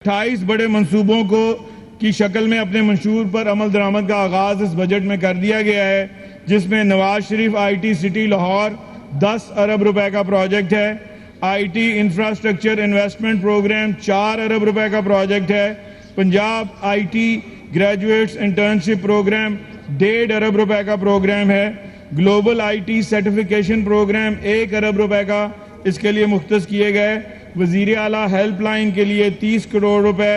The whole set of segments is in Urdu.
28 بڑے منصوبوں کو کی شکل میں اپنے منشور پر عمل درآمد کا آغاز اس بجٹ میں کر دیا گیا ہے، جس میں Nawaz Sharif I T city Lahore 10 ارب روپے کا پروجیکٹ ہے، I T infrastructure investment programme 4 ارب روپے کا پروجیکٹ ہے، Punjab I T graduates internship programme 1.5 ارب روپے کا پروگرام ہے، global I T certification programme 1 ارب روپے کا اس کے لیے مختص کیے گئے، وزیر اعلیٰ ہیلپ لائن کے لیے 30 کروڑ روپے،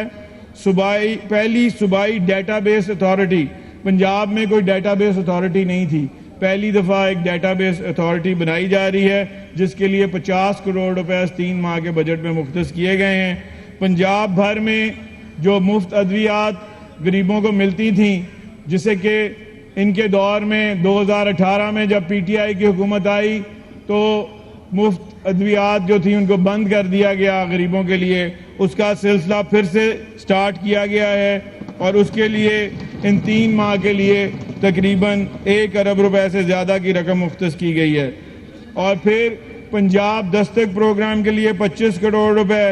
پہلی صوبائی ڈیٹا بیس اتھارٹی، پنجاب میں کوئی ڈیٹا بیس اتھارٹی نہیں تھی، پہلی دفعہ ایک ڈیٹا بیس اتھارٹی بنائی جا رہی ہے جس کے لیے 50 کروڑ روپے 3 ماہ کے بجٹ میں مختص کیے گئے ہیں۔ پنجاب بھر میں جو مفت ادویات غریبوں کو ملتی تھیں، جسے کہ ان کے دور میں 2018 میں جب پی ٹی آئی کی حکومت آئی تو مفت ادویات جو تھیں ان کو بند کر دیا گیا غریبوں کے لیے، اس کا سلسلہ پھر سے سٹارٹ کیا گیا ہے اور اس کے لیے ان 3 ماہ کے لیے تقریباً 1 ارب روپے سے زیادہ کی رقم مختص کی گئی ہے۔ اور پھر پنجاب دستک پروگرام کے لیے 25 کروڑ روپے،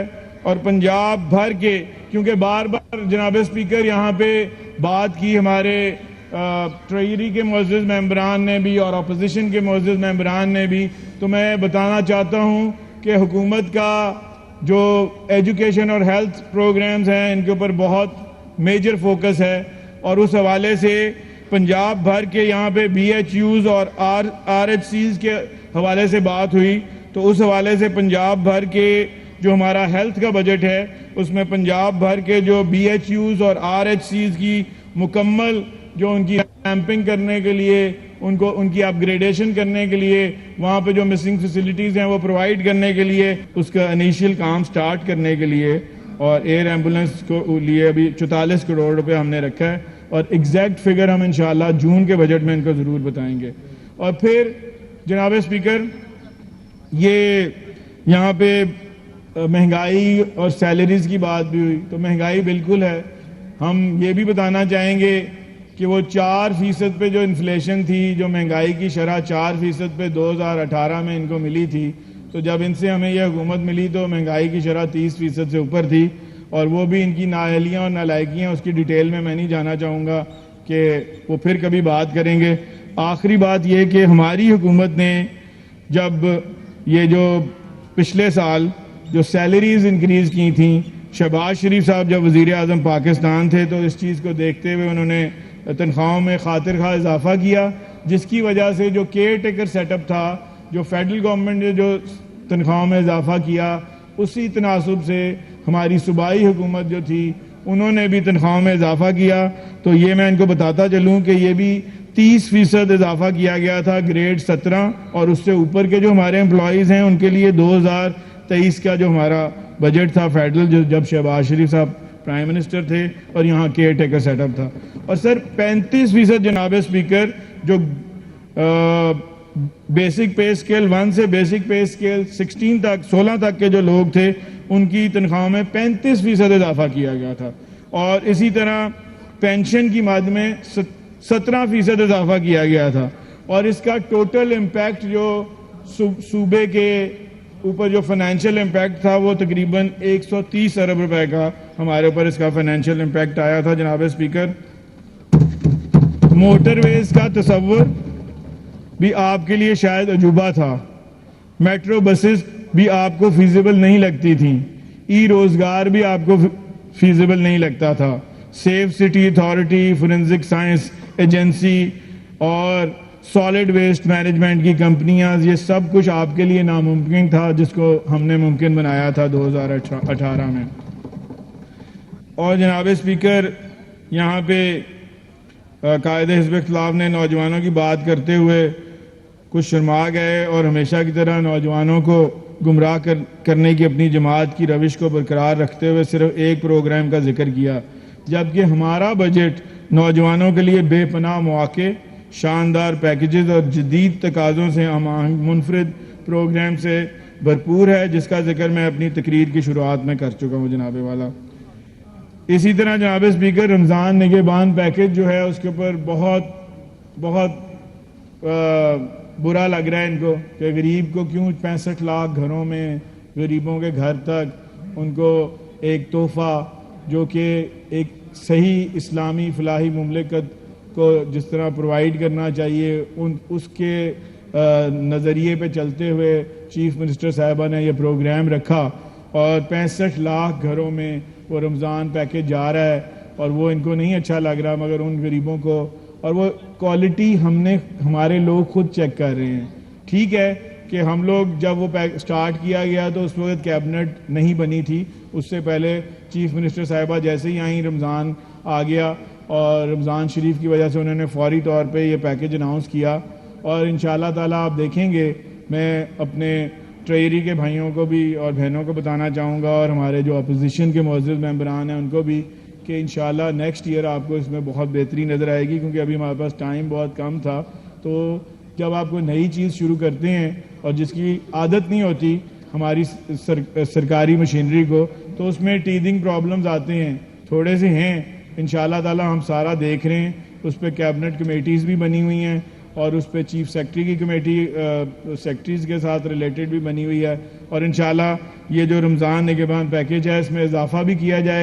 اور پنجاب بھر کے، کیونکہ بار بار جناب اسپیکر یہاں پہ بات کی ہمارے ٹریجری کے معزز ممبران نے بھی اور اپوزیشن کے معزز ممبران نے بھی، تو میں بتانا چاہتا ہوں کہ حکومت کا جو ایجوکیشن اور ہیلتھ پروگرامز ہیں ان کے اوپر بہت میجر فوکس ہے، اور اس حوالے سے پنجاب بھر کے یہاں پہ بی ایچ یوز اور آر ایچ سیز کے حوالے سے بات ہوئی، تو اس حوالے سے پنجاب بھر کے جو ہمارا ہیلتھ کا بجٹ ہے اس میں پنجاب بھر کے جو بی ایچ یوز اور آر ایچ سیز کی مکمل جو ان کی ریمپنگ کرنے کے لیے، ان کی اپ گریڈیشن کرنے کے لیے، وہاں پہ جو مسنگ فیسلٹیز ہیں وہ پرووائڈ کرنے کے لیے، اس کا انیشیل کام سٹارٹ کرنے کے لیے، اور ایئر ایمبولنس کو لیے ابھی 44 کروڑ روپے ہم نے رکھا ہے، اور ایگزیکٹ فگر ہم انشاءاللہ جون کے بجٹ میں ان کو ضرور بتائیں گے۔ اور پھر جناب اسپیکر، یہ یہاں پہ مہنگائی اور سیلریز کی بات بھی ہوئی، تو مہنگائی بالکل ہے، ہم یہ بھی بتانا چاہیں گے کہ وہ 4% پہ جو انفلیشن تھی، جو مہنگائی کی شرح 4% پہ 2018 میں ان کو ملی تھی، تو جب ان سے ہمیں یہ حکومت ملی تو مہنگائی کی شرح 30% سے اوپر تھی، اور وہ بھی ان کی نااہلیاں اور نالائکیاں، اس کی ڈیٹیل میں نہیں جانا چاہوں گا کہ وہ پھر کبھی بات کریں گے۔ آخری بات یہ کہ ہماری حکومت نے جب یہ جو پچھلے سال جو سیلریز انکریز کی تھیں، شہباز شریف صاحب جب وزیر اعظم پاکستان تھے تو اس چیز کو دیکھتے ہوئے انہوں نے تنخواہوں میں خاطر خواہ اضافہ کیا، جس کی وجہ سے جو کیئر ٹیکر سیٹ اپ تھا، جو فیڈرل گورنمنٹ نے جو تنخواہوں میں اضافہ کیا، اسی تناسب سے ہماری صوبائی حکومت جو تھی انہوں نے بھی تنخواہوں میں اضافہ کیا، تو یہ میں ان کو بتاتا چلوں کہ یہ بھی 30% اضافہ کیا گیا تھا گریڈ 17 اور اس سے اوپر کے جو ہمارے امپلائیز ہیں ان کے لیے 2023 کا جو ہمارا بجٹ تھا فیڈرل، جب شہباز شریف صاحب پرائم منسٹر تھے اور یہاں کیئر ٹیکر سیٹ اپ تھا، اور سر 35% جناب اسپیکر جو بیسک پے اسکیل 1 سے بیسک پے اسکیل 16 تک کے جو لوگ تھے ان کی تنخواہوں میں 35% اضافہ کیا گیا تھا، اور اسی طرح پینشن کی مد میں 17% اضافہ کیا گیا تھا، اور اس کا ٹوٹل امپیکٹ جو صوبے کے اوپر جو فائنینشیل امپیکٹ تھا وہ تقریباً 130 ارب روپے کا ہمارے اوپر اس کا فائنینشیل امپیکٹ آیا تھا۔ جناب اسپیکر، موٹر ویز کا تصور بھی آپ کے لیے شاید عجوبہ تھا، میٹرو بسز بھی آپ کو فیزیبل نہیں لگتی تھیں، ای روزگار بھی آپ کو فیزیبل نہیں لگتا تھا، safe city authority, forensic science agency اور سالڈ ویسٹ مینجمنٹ کی کمپنیاں، یہ سب کچھ آپ کے لیے ناممکن تھا جس کو ہم نے ممکن بنایا تھا 2018 میں۔ اور جناب اسپیکر، یہاں پہ قائد حزب اختلاف نے نوجوانوں کی بات کرتے ہوئے کچھ شرما گئے اور ہمیشہ کی طرح نوجوانوں کو گمراہ کرنے کی اپنی جماعت کی روش کو برقرار رکھتے ہوئے صرف ایک پروگرام کا ذکر کیا، جبکہ ہمارا بجٹ نوجوانوں کے لیے بے پناہ مواقع، شاندار پیکیجز اور جدید تقاضوں سے ہم آہنگ منفرد پروگرام سے بھرپور ہے، جس کا ذکر میں اپنی تقریر کی شروعات میں کر چکا ہوں جناب والا۔ اسی طرح جناب اسپیکر، رمضان نگہبان پیکیج جو ہے اس کے اوپر بہت برا لگ رہا ہے ان کو کہ غریب کو کیوں 65 لاکھ گھروں میں غریبوں کے گھر تک ان کو ایک تحفہ جو کہ ایک صحیح اسلامی فلاحی مملکت کو جس طرح پرووائڈ کرنا چاہیے اس کے نظریے پہ چلتے ہوئے چیف منسٹر صاحبہ نے یہ پروگرام رکھا اور 65 لاکھ گھروں میں وہ رمضان پیکیج جا رہا ہے اور وہ ان کو نہیں اچھا لگ رہا مگر ان غریبوں کو، اور وہ کوالٹی ہمارے لوگ خود چیک کر رہے ہیں۔ ٹھیک ہے کہ ہم لوگ جب وہ سٹارٹ کیا گیا تو اس وقت کیبنٹ نہیں بنی تھی، اس سے پہلے چیف منسٹر صاحبہ جیسے ہی آئیں رمضان آ گیا اور رمضان شریف کی وجہ سے انہوں نے فوری طور پہ یہ پیکیج اناؤنس کیا، اور انشاءاللہ تعالیٰ آپ دیکھیں گے میں اپنے ٹریری کے بھائیوں کو بھی اور بہنوں کو بتانا چاہوں گا اور ہمارے جو اپوزیشن کے معزز ممبران ہیں ان کو بھی کہ انشاءاللہ نیکسٹ ایئر آپ کو اس میں بہت بہتری نظر آئے گی، کیونکہ ابھی ہمارے پاس ٹائم بہت کم تھا۔ تو جب آپ کوئی نئی چیز شروع کرتے ہیں اور جس کی عادت نہیں ہوتی ہماری سرکاری مشینری کو، تو اس میں ٹیدنگ پرابلمز آتے ہیں، تھوڑے سے ہیں، انشاءاللہ تعالی ہم سارا دیکھ رہے ہیں۔ اس پہ کیبنٹ کمیٹیز بھی بنی ہوئی ہیں اور اس پہ چیف سیکرٹری کی کمیٹی سیکرٹریز کے ساتھ ریلیٹڈ بھی بنی ہوئی ہے، اور انشاءاللہ یہ جو رمضان نگہبان پیکیج ہے اس میں اضافہ بھی کیا جائے